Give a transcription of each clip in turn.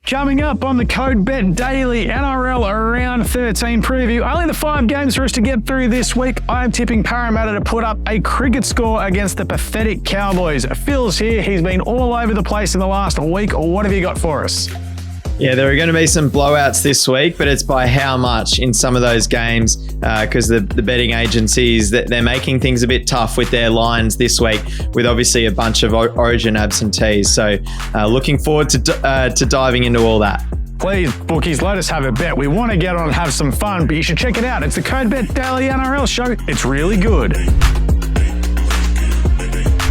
Coming up on the Code Bet Daily NRL Round 13 preview, only the 5 games for us to get through this week. I'm tipping Parramatta to put up a cricket score against the pathetic Cowboys. Phil's here. He's been all over the place in the last week. What have you got for us? Yeah, there are going to be some blowouts this week, but it's by how much in some of those games because the betting agencies, they're making things a bit tough with their lines this week with obviously a bunch of Origin absentees. So looking forward to diving into all that. Please, bookies, let us have a bet. We want to get on and have some fun, but you should check it out. It's the Code Bet Daily NRL show. It's really good.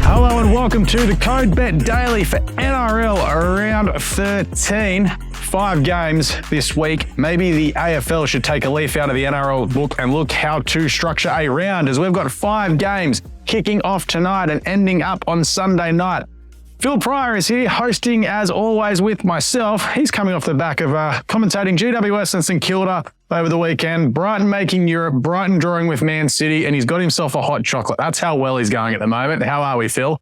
Hello and welcome to the Code Bet Daily for NRL Round 13. 5 games this week. Maybe the AFL should take a leaf out of the NRL book and look how to structure a round, as we've got 5 games kicking off tonight and ending up on Sunday night. Phil Pryor is here, hosting as always with myself. He's coming off the back of commentating GWS and St Kilda over the weekend. Brighton making Europe, Brighton drawing with Man City, and he's got himself a hot chocolate. That's how well he's going at the moment. How are we, Phil?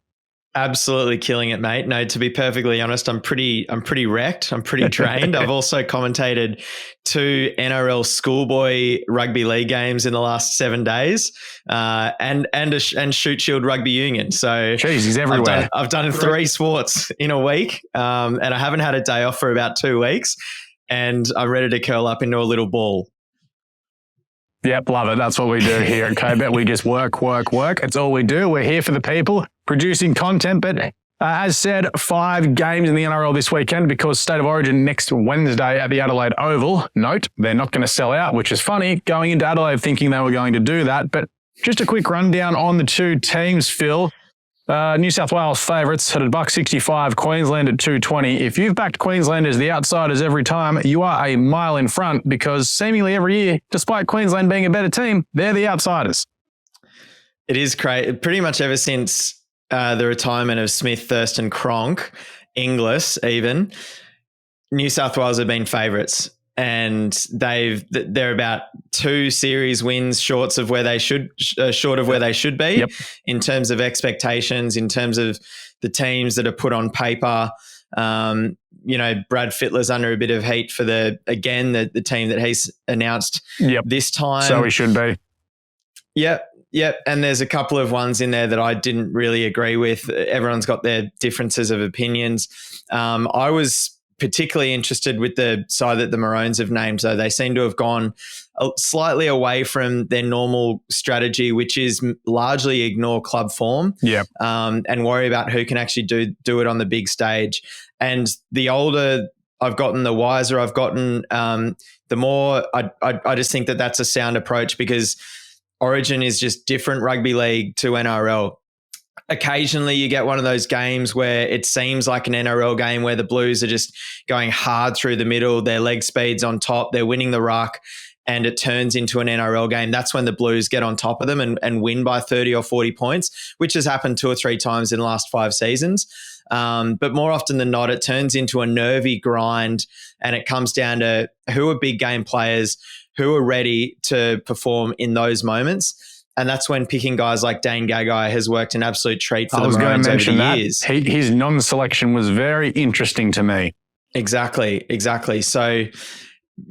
Absolutely killing it, mate. No, to be perfectly honest, I'm pretty wrecked. I'm pretty drained. I've also commentated 2 NRL schoolboy rugby league games in the last 7 days, and Shoot Shield Rugby Union. So, jeez, he's everywhere. I've done 3 sports in a week, and I haven't had a day off for about 2 weeks, and I'm ready to curl up into a little ball. Yep, love it. That's what we do here at Code Bet. We just work. It's all we do. We're here for the people, producing content. But as said, 5 games in the NRL this weekend because State of Origin next Wednesday at the Adelaide Oval. Note, they're not going to sell out, which is funny, going into Adelaide thinking they were going to do that. But just a quick rundown on the 2 teams, Phil. New South Wales favourites at $1.65, Queensland at $2.20. If you've backed Queensland as the outsiders every time, you are a mile in front because seemingly every year, despite Queensland being a better team, they're the outsiders. It is crazy. Pretty much ever since the retirement of Smith, Thurston, Cronk, Inglis even, New South Wales have been favourites. And they're about 2 series wins short of where they should be yep. in terms of expectations, in terms of the teams that are put on paper. Brad Fittler's under a bit of heat for the team that he's announced this time. So he should be. Yep. And there's a couple of ones in there that I didn't really agree with. Everyone's got their differences of opinions. I was particularly interested with the side that the Maroons have named. So they seem to have gone slightly away from their normal strategy, which is largely ignore club form and worry about who can actually do it on the big stage. And the older I've gotten, the wiser I've gotten, the more I just think that that's a sound approach because Origin is just different rugby league to NRL. Occasionally you get one of those games where it seems like an NRL game where the Blues are just going hard through the middle, their leg speed's on top, they're winning the ruck, and it turns into an NRL game. That's when the Blues get on top of them and win by 30 or 40 points, which has happened 2 or 3 times in the last 5 seasons. But more often than not, it turns into a nervy grind and it comes down to who are big game players, who are ready to perform in those moments. And that's when picking guys like Dane Gagai has worked an absolute treat for the Maroons over the years. His non-selection was very interesting to me. Exactly. So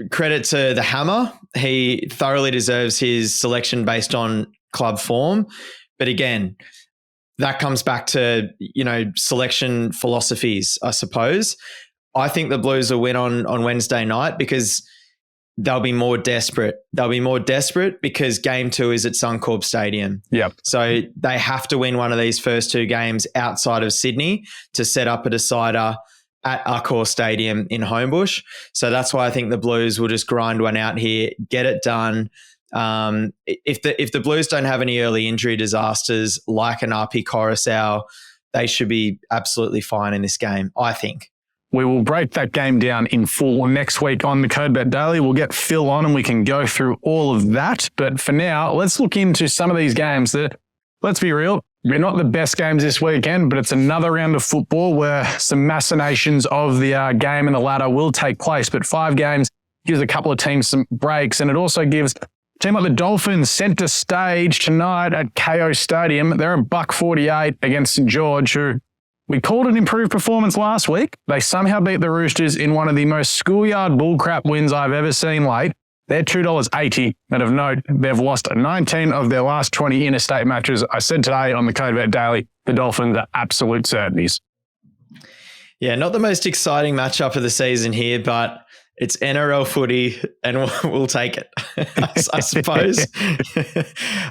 credit to the Hammer. He thoroughly deserves his selection based on club form. But again, that comes back to, selection philosophies, I suppose. I think the Blues will win on Wednesday night because they'll be more desperate. They'll be more desperate because game 2 is at Suncorp Stadium. Yep. So they have to win one of these first 2 games outside of Sydney to set up a decider at Accor Stadium in Homebush. So that's why I think the Blues will just grind one out here, get it done. If the Blues don't have any early injury disasters like an RP Coruscant, they should be absolutely fine in this game, I think. We will break that game down in full next week on the Code Bet Daily. We'll get Phil on and we can go through all of that. But for now, let's look into some of these games that, let's be real, they're not the best games this weekend, but it's another round of football where some machinations of the game and the ladder will take place. But 5 games gives a couple of teams some breaks, and it also gives a team like the Dolphins centre stage tonight at KO Stadium. They're a $1.48 against St George, who We called an improved performance last week. They somehow beat the Roosters in one of the most schoolyard bullcrap wins I've ever seen late. They're $2.80. And of note, they've lost 19 of their last 20 interstate matches. I said today on the CodeBet Daily, the Dolphins are absolute certainties. Yeah, not the most exciting matchup of the season here, but it's NRL footy and we'll take it, I suppose.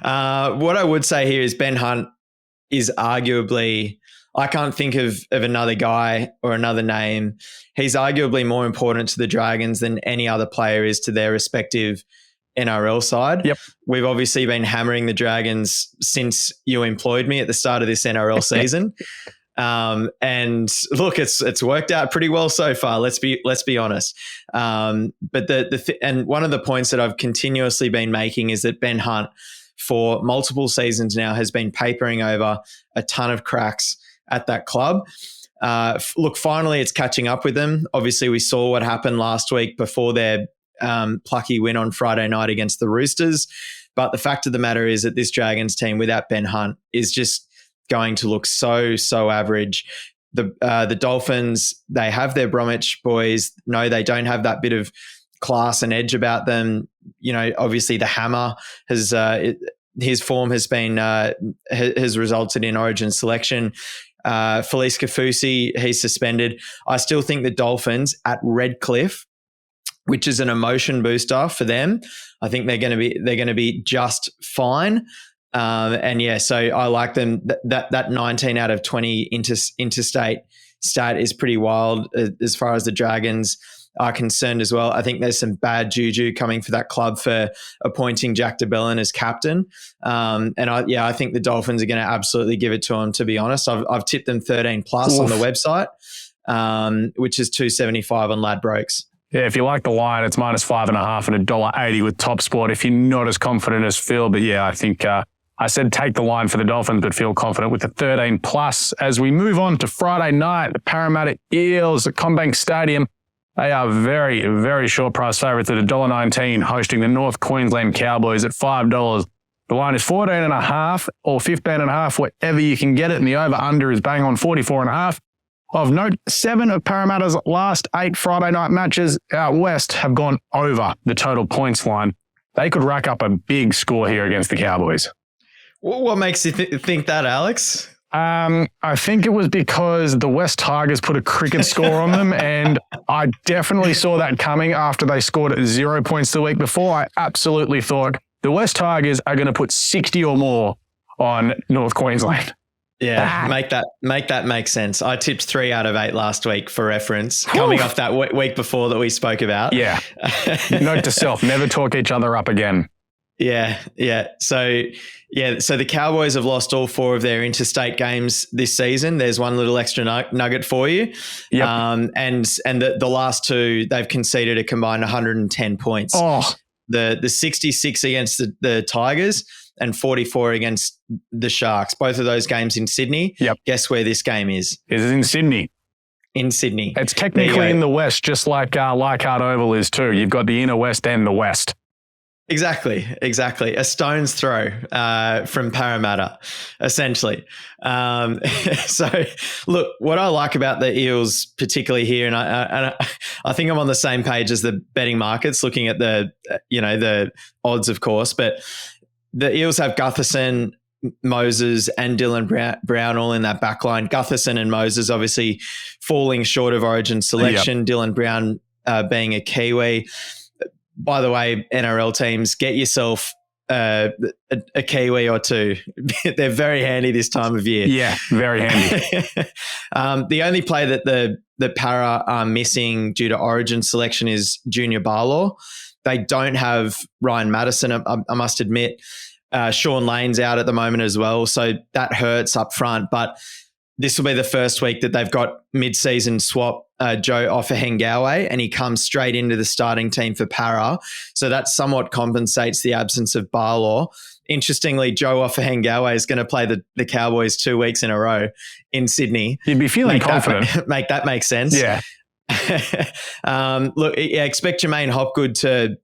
What I would say here is Ben Hunt is arguably, I can't think of another guy or another name. He's arguably more important to the Dragons than any other player is to their respective NRL side. Yep. We've obviously been hammering the Dragons since you employed me at the start of this NRL season. And look, it's worked out pretty well so far. Let's be honest. But and one of the points that I've continuously been making is that Ben Hunt, for multiple seasons now, has been papering over a ton of cracks at that club. Look, finally, it's catching up with them. Obviously, we saw what happened last week before their plucky win on Friday night against the Roosters. But the fact of the matter is that this Dragons team without Ben Hunt is just going to look so average. The Dolphins, they have their Bromwich boys. No, they don't have that bit of class and edge about them. You know, obviously the hammer has his form has been has resulted in Origin selection. Felice Kafusi, he's suspended. I still think the Dolphins at Redcliffe, which is an emotion booster for them, I think they're going to be just fine. And yeah, so I like them. That 19 out of 20 interstate stat is pretty wild as far as the Dragons are concerned as well. I think there's some bad juju coming for that club for appointing Jack de Belin as captain. And I think the Dolphins are going to absolutely give it to them, to be honest. I've tipped them 13 plus on the website, which is $2.75 on Ladbrokes. Yeah, if you like the line, it's -5.5 and $1.80 with Top Sport if you're not as confident as Phil. But yeah, I think I said take the line for the Dolphins, but feel confident with the 13 plus. As we move on to Friday night, the Parramatta Eels at CommBank Stadium. They are very, very short price favourites at $1.19, hosting the North Queensland Cowboys at $5. The line is 14.5 or 15.5, wherever you can get it, and the over-under is bang on 44.5. Of note, 7 of Parramatta's last 8 Friday night matches out west have gone over the total points line. They could rack up a big score here against the Cowboys. What makes you think that, Alex? I think it was because the West Tigers put a cricket score on them, and I definitely saw that coming after they scored 0 points the week before. I absolutely thought the West Tigers are going to put 60 or more on North Queensland. Yeah, make that make sense. I tipped 3 out of 8 last week for reference, coming off that week before that we spoke about. Yeah. Note to self, never talk each other up again. Yeah. So the Cowboys have lost all 4 of their interstate games this season. There's one little extra nugget for you. Yep. And the last 2, they've conceded a combined 110 points. Oh. The 66 against the Tigers and 44 against the Sharks. Both of those games in Sydney. Yep. Guess where this game is? It is in Sydney. In Sydney. It's technically in the West, just like Leichhardt Oval is too. You've got the inner West and the West. Exactly. A stone's throw from Parramatta, essentially. So, look, what I like about the Eels, particularly here, and I think I'm on the same page as the betting markets, looking at the odds, of course, but the Eels have Gutherson, Moses, and Dylan Brown all in that back line. Gutherson and Moses obviously falling short of Origin selection. Yep. Dylan Brown being a Kiwi. By the way, NRL teams, get yourself a Kiwi or 2. They're very handy this time of year. Yeah, very handy. The only play that the Para are missing due to Origin selection is Junior Barlaw. They don't have Ryan Madison, I must admit. Sean Lane's out at the moment as well, so that hurts up front. But this will be the first week that they've got mid-season swap Joe Ofahengawe, and he comes straight into the starting team for Para. So that somewhat compensates the absence of Barlaw. Interestingly, Joe Ofahengawe is going to play the Cowboys 2 weeks in a row in Sydney. You'd be feeling confident. Make that make sense. Yeah. Look, expect Jermaine Hopgood to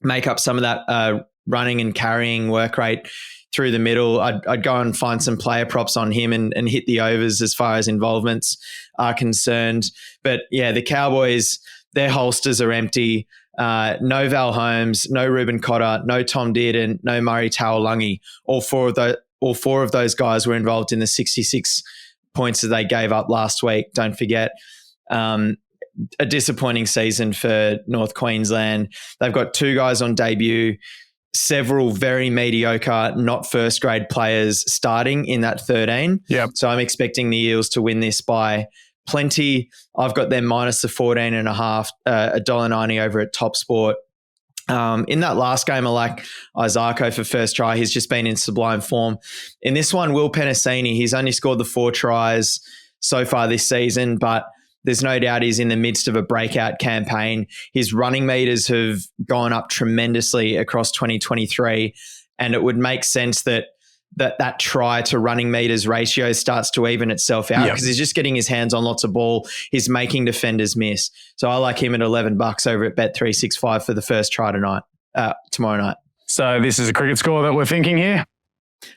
make up some of that running and carrying work rate through the middle. I'd go and find some player props on him and hit the overs as far as involvements are concerned. But yeah, the Cowboys, their holsters are empty. No Val Holmes, no Ruben Cotter, no Tom Dearden, no Murray Taulagi. All four of those guys were involved in the 66 points that they gave up last week. Don't forget. A disappointing season for North Queensland. They've got 2 guys on debut, several very mediocre, not first grade players starting in that 13. Yep. So I'm expecting the Eels to win this by plenty. I've got them minus the 14.5, $1.90 over at Top Sport. In that last game, I like Isako for first try. He's just been in sublime form. In this one, Will Penasini, he's only scored the 4 tries so far this season, but there's no doubt he's in the midst of a breakout campaign. His running meters have gone up tremendously across 2023, and it would make sense that try to running meters ratio starts to even itself out because he's just getting his hands on lots of ball. He's making defenders miss. So I like him at $11 over at Bet365 for the first try tomorrow night. So this is a cricket score that we're thinking here?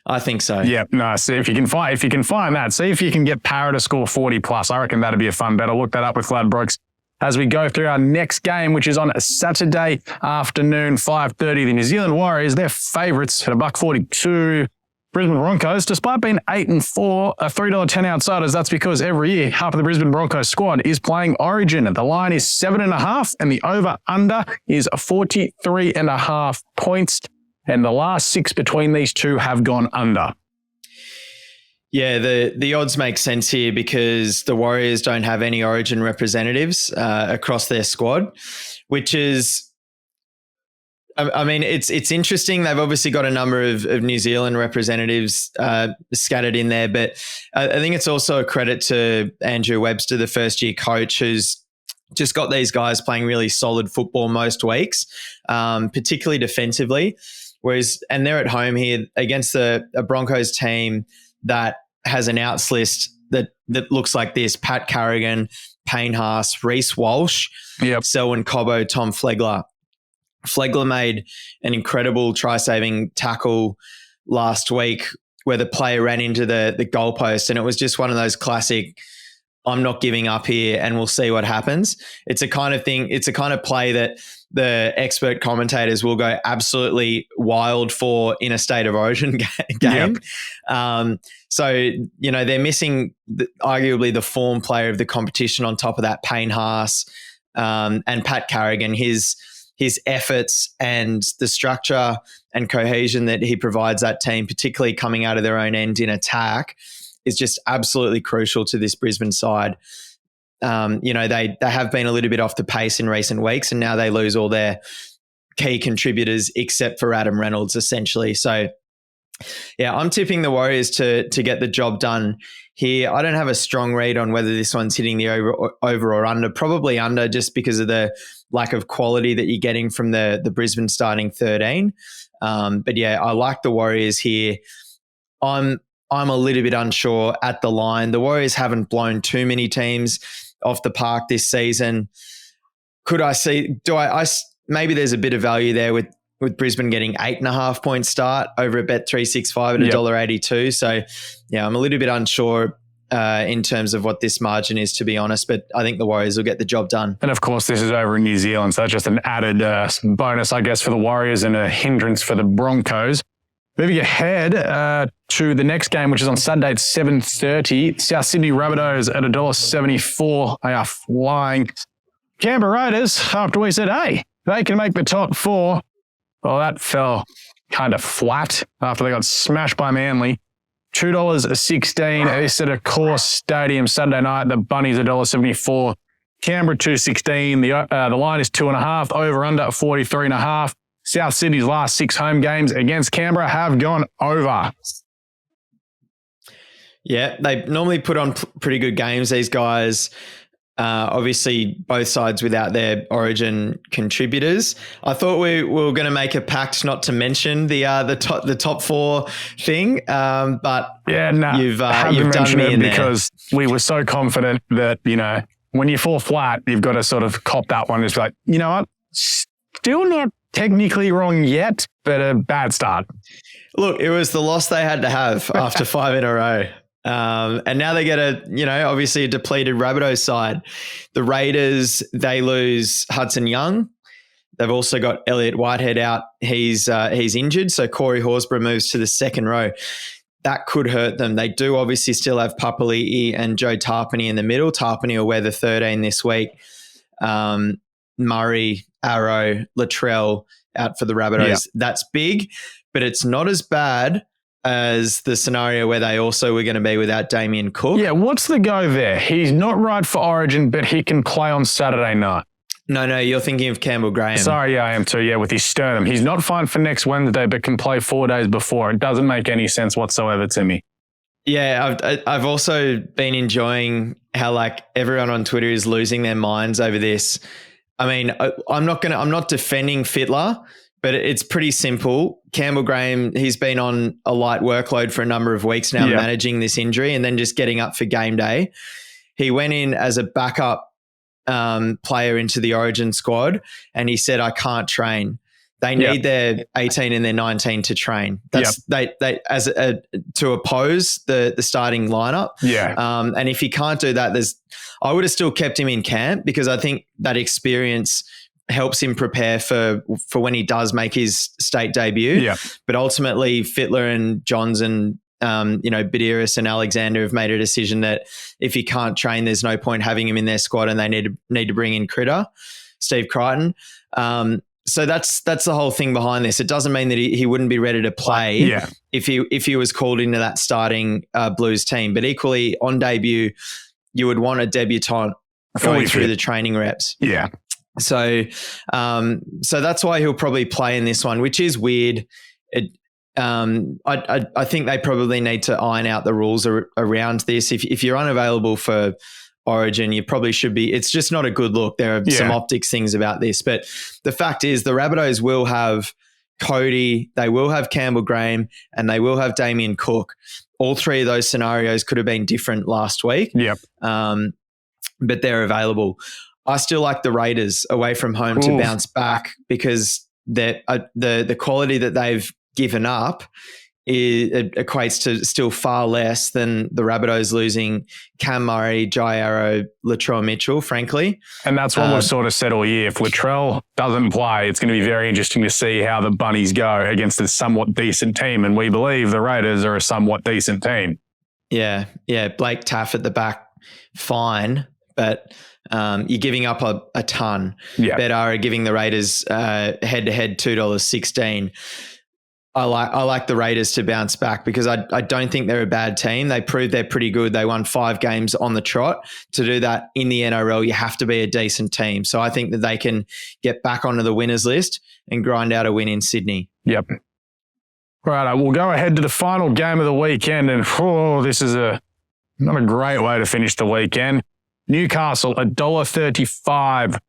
I think so. Yeah, no. See if you can find that. See if you can get Parra to score 40 plus. I reckon that'd be a fun bet. I'll look that up with Ladbrokes as we go through our next game, which is on a Saturday afternoon, 5:30. The New Zealand Warriors, they're favourites at $1.42. Brisbane Broncos, despite being 8-4, are $3.10 outsiders. That's because every year half of the Brisbane Broncos squad is playing Origin. The line is 7.5, and the over/under is 43.5 points. And the last 6 between these two have gone under. Yeah, the odds make sense here because the Warriors don't have any Origin representatives across their squad, which is, I mean, it's interesting. They've obviously got a number of New Zealand representatives scattered in there, but I think it's also a credit to Andrew Webster, the first-year coach, who's just got these guys playing really solid football most weeks, particularly defensively. And they're at home here against a Broncos team that has an outs list that looks like this: Pat Carrigan, Payne Haas, Reece Walsh, Selwyn Cobbo, Tom Flegler. Flegler made an incredible try-saving tackle last week where the player ran into the goalpost, and it was just one of those classic, I'm not giving up here and we'll see what happens. It's a kind of thing, it's a kind of play that the expert commentators will go absolutely wild for in a State of Origin game. So, you know, they're missing arguably the form player of the competition on top of that, Payne Haas, and Pat Carrigan. His efforts and the structure and cohesion that he provides that team, particularly coming out of their own end in attack, is just absolutely crucial to this Brisbane side. You know, they have been a little bit off the pace in recent weeks, and now they lose all their key contributors except for Adam Reynolds, essentially. So, yeah, I'm tipping the Warriors to get the job done here. I don't have a strong read on whether this one's hitting the over or under. Probably under, just because of the lack of quality that you're getting from the Brisbane starting 13. But yeah, I like the Warriors here. I'm a little bit unsure at the line. The Warriors haven't blown too many teams off the park this season. Could I see? Maybe there's a bit of value there with Brisbane getting 8.5 point start over at Bet365 at $1.82. So yeah, I'm a little bit unsure in terms of what this margin is, to be honest, but I think the Warriors will get the job done. And of course, this is over in New Zealand, so just an added bonus, I guess, for the Warriors and a hindrance for the Broncos. Moving ahead to the next game, which is on Saturday at 7:30. South Sydney Rabbitohs at $1.74. They are flying. Canberra Raiders, after we said, hey, they can make the top 4. Well, that fell kind of flat after they got smashed by Manly. $2.16. This at a Course Stadium Saturday night. The Bunnies $1.74. Canberra $2.16. The line is 2.5. Over under 43.5. South Sydney's last 6 home games against Canberra have gone over. Yeah, they normally put on pretty good games, these guys. Obviously, both sides without their Origin contributors. I thought we were going to make a pact not to mention the top 4 thing, but yeah, no, you've done me in there because we were so confident that, you know, when you fall flat, you've got to sort of cop that one. It's like, you know what? Still not technically wrong yet, but a bad start. Look, it was the loss they had to have after 5 in a row. And now they get obviously a depleted Rabbitohs side. The Raiders, they lose Hudson Young. They've also got Elliot Whitehead out. He's injured. So Corey Horsburgh moves to the second row. That could hurt them. They do obviously still have Papali'i and Joe Tarpany in the middle. Tarpany will wear the 13 this week. Murray, Arrow, Latrell out for the Rabbitohs. Yeah. That's big, but it's not as bad as the scenario where they also were going to be without Damien Cook. Yeah, what's the go there? He's not right for Origin, but he can play on Saturday night. No, you're thinking of Campbell Graham. Sorry, yeah, I am too, yeah, with his sternum. He's not fine for next Wednesday, but can play 4 days before. It doesn't make any sense whatsoever to me. Yeah, I've also been enjoying how everyone on Twitter is losing their minds over this. I mean, I'm not defending Fittler, but it's pretty simple. Campbell Graham, he's been on a light workload for a number of weeks now, managing this injury and then just getting up for game day. He went in as a backup player into the Origin squad, and he said, "I can't train." They need their 18 and their 19 to train. That's they to oppose the starting lineup. Yeah. And if he can't do that, I would have still kept him in camp because I think that experience helps him prepare for when he does make his state debut. Yeah. But ultimately, Fittler and Johns and Badiris and Alexander have made a decision that if he can't train, there's no point having him in their squad, and they need to bring in Steve Crichton. So that's the whole thing behind this. It doesn't mean that he wouldn't be ready to play if he was called into that starting Blues team. But equally, on debut, you would want a debutant going through the training reps. Yeah. So that's why he'll probably play in this one, which is weird. I think they probably need to iron out the rules around this. If you're unavailable for Origin, you probably should be. It's just not a good look. There are some optics things about this, but the fact is the Rabbitohs will have Cody, they will have Campbell Graham, and they will have Damien Cook. All three of those scenarios could have been different last week. Yep. But they're available. I still like the Raiders away from home to bounce back because the quality that they've given up it equates to still far less than the Rabbitohs losing Cam Murray, Jai Arrow, Latrell Mitchell, frankly. And that's what we've sort of said all year. If Latrell doesn't play, it's going to be very interesting to see how the Bunnies go against a somewhat decent team. And we believe the Raiders are a somewhat decent team. Yeah. Blake Taff at the back, fine. But you're giving up a ton. Yeah. Bedara giving the Raiders head-to-head $2.16. I like the Raiders to bounce back because I don't think they're a bad team. They proved they're pretty good. They won 5 games on the trot. To do that in the NRL, you have to be a decent team. So I think that they can get back onto the winners list and grind out a win in Sydney. Yep. Right, we'll go ahead to the final game of the weekend. And this is not a great way to finish the weekend. Newcastle, $1.35.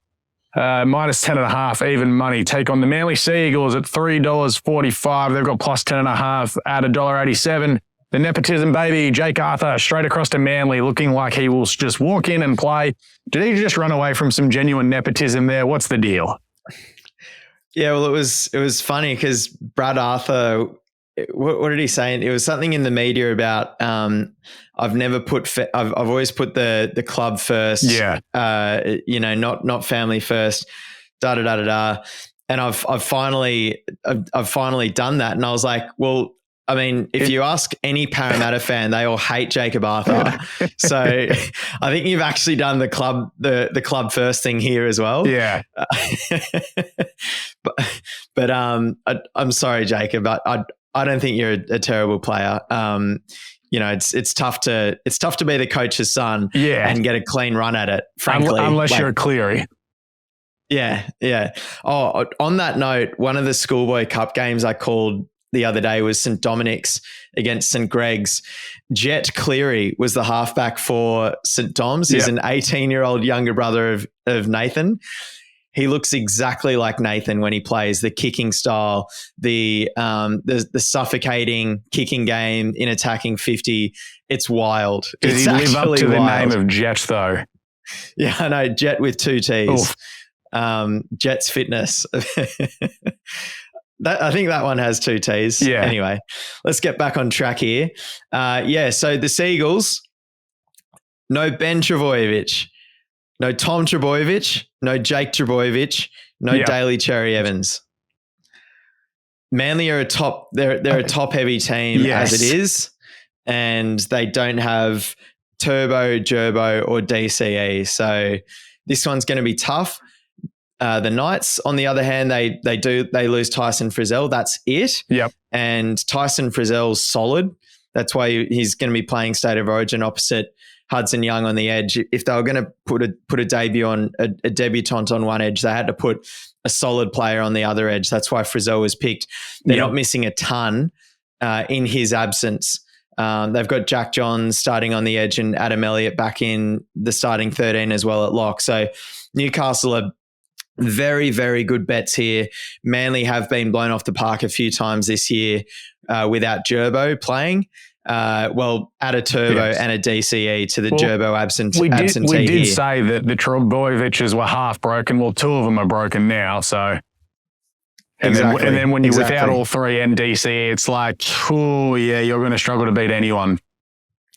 Minus 10.5, even money. Take on the Manly Sea Eagles at $3.45. They've got plus 10.5 at $1.87. The nepotism baby, Jake Arthur, straight across to Manly, looking like he will just walk in and play. Did he just run away from some genuine nepotism there? What's the deal? Yeah, well, it was funny because Brad Arthur, what did he say? It was something in the media about I've always put the club first. Yeah. Not family first. And I've finally done that. And I was like, well, I mean, if you ask any Parramatta fan, they all hate Jacob Arthur. So I think you've actually done the club first thing here as well. Yeah. but I'm sorry, Jacob, but I don't think you're a terrible player. It's tough to be the coach's son and get a clean run at it, frankly. Unless you're a Cleary. Yeah. Oh, on that note, one of the Schoolboy Cup games I called the other day was St Dominic's against St Greg's. Jet Cleary was the halfback for St Dom's. He's an 18-year-old younger brother of Nathan. He looks exactly like Nathan when he plays. The kicking style, the suffocating kicking game in attacking 50. It's wild. Does he live up to the name of Jet though? Yeah, I know. Jet with 2 T's. Jets Fitness. I think that one has 2 T's. Yeah. Anyway, let's get back on track here. So the Seagulls, no Ben Trbojevic, no Tom Trbojevic, no Jake Trbojevic, no Daly Cherry Evans. Manly are they're a top heavy team as it is, and they don't have Turbo, Gerbo, or DCE. So this one's going to be tough. The Knights, on the other hand, they lose Tyson Frizzell. That's it. Yep. And Tyson Frizzell's solid. That's why he's going to be playing State of Origin opposite Hudson Young on the edge. If they were going to put a debut on a debutant on one edge, they had to put a solid player on the other edge. That's why Frizzell was picked. They're not missing a ton in his absence. They've got Jack Johns starting on the edge and Adam Elliott back in the starting 13 as well at lock. So Newcastle are very, very good bets here. Manly have been blown off the park a few times this year without Gerbo playing. Add a Turbo and a DCE to the Gerbo absentee. We did say that the Trbojevics were half broken. Well, 2 of them are broken now. So, and then when you're without all 3 and DCE, it's like, you're going to struggle to beat anyone.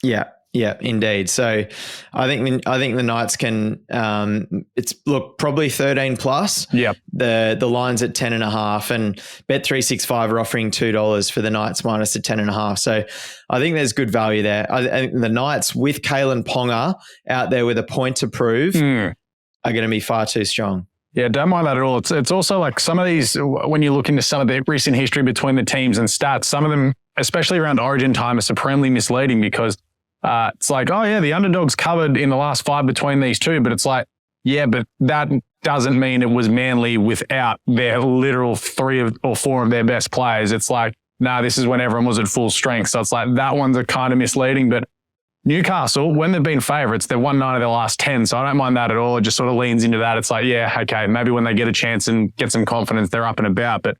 Yeah, indeed. So I think the Knights can. Probably 13 plus. Yep. The line's at 10.5, and Bet365 are offering $2 for the Knights minus the 10.5. So I think there's good value there. I think the Knights with Kalen Ponga out there with a point to prove are going to be far too strong. Yeah, don't mind that at all. It's also like some of these, when you look into some of the recent history between the teams and stats, some of them, especially around Origin time, are supremely misleading because it's like, the underdogs covered in the last 5 between these 2, but it's like, but that doesn't mean it was Manly without their literal 3 or 4 of their best players. It's like, this is when everyone was at full strength. So it's like that one's a kind of misleading, but Newcastle, when they've been favourites, they've won 9 of their last 10. So I don't mind that at all. It just sort of leans into that. It's like, okay, maybe when they get a chance and get some confidence, they're up and about. But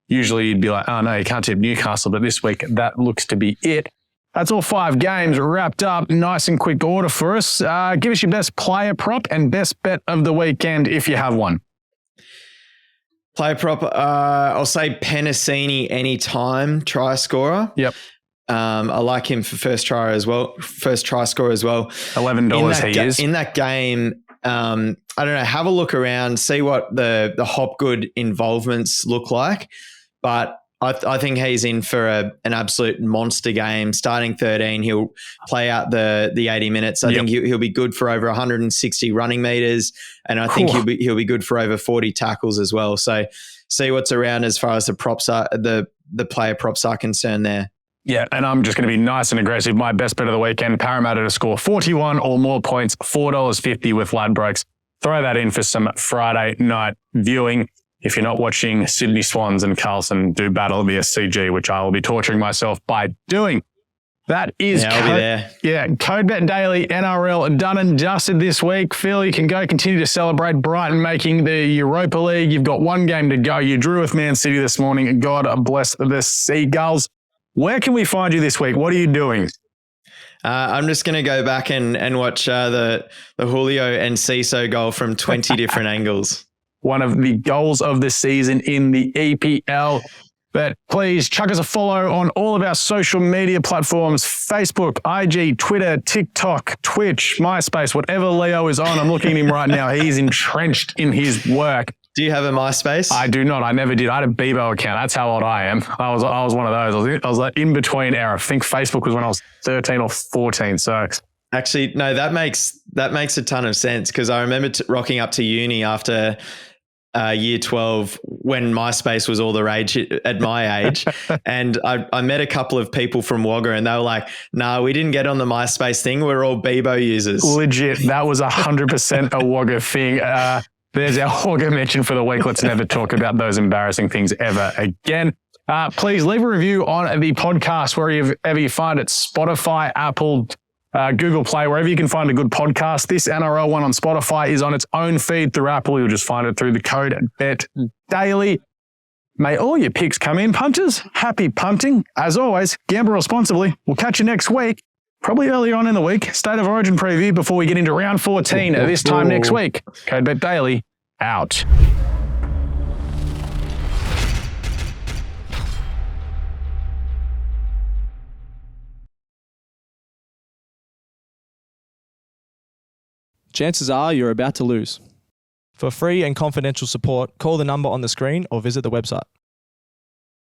usually you'd be like, oh no, you can't tip Newcastle. But this week, that looks to be it. That's all 5 games wrapped up. Nice and quick order for us. Give us your best player prop and best bet of the weekend if you have one. Player prop, I'll say Penasini anytime try scorer. Yep. I like him for first try scorer as well. $11 he is. In that game, I don't know, have a look around, see what the Hopgood involvements look like. But I think he's in for an absolute monster game. Starting 13, he'll play out the 80 minutes. I think he'll be good for over 160 running meters, and I think he'll be good for over 40 tackles as well. So see what's around as far as the props are, the player props are concerned there. Yeah, and I'm just going to be nice and aggressive. My best bet of the weekend, Parramatta to score 41 or more points, $4.50 with Ladbrokes. Throw that in for some Friday night viewing. If you're not watching Sydney Swans and Carlton do battle the SCG, which I will be torturing myself by doing. That is I'll be there. Yeah, CodeBet Daily, NRL done and dusted this week. Phil, you can go continue to celebrate Brighton making the Europa League. You've got 1 game to go. You drew with Man City this morning. God bless the Seagulls. Where can we find you this week? What are you doing? I'm just going to go back and watch the Julio and Ciso goal from 20 different angles. One of the goals of the season in the EPL. But please chuck us a follow on all of our social media platforms, Facebook, IG, Twitter, TikTok, Twitch, MySpace, whatever Leo is on. I'm looking at him right now. He's entrenched in his work. Do you have a MySpace? I do not. I never did. I had a Bebo account. That's how old I am. I was one of those. I was like in between era. I think Facebook was when I was 13 or 14. So actually, no, that makes a ton of sense because I remember rocking up to uni after year 12 when MySpace was all the rage at my age. And I met a couple of people from Wagga and they were like, no, we didn't get on the MySpace thing. We're all Bebo users. Legit. That was 100% a Wagga thing. There's our Wagga mention for the week. Let's never talk about those embarrassing things ever again. Please leave a review on the podcast wherever you find it, Spotify, Apple, Google Play, wherever you can find a good podcast. This NRL one on Spotify is on its own feed through Apple. You'll just find it through the code Bet Daily. May all your picks come in, punters. Happy punting. As always, gamble responsibly. We'll catch you next week, probably earlier on in the week. State of Origin preview before we get into round 14 this time next week. Code Bet Daily out. Chances are you're about to lose. For free and confidential support, call the number on the screen or visit the website.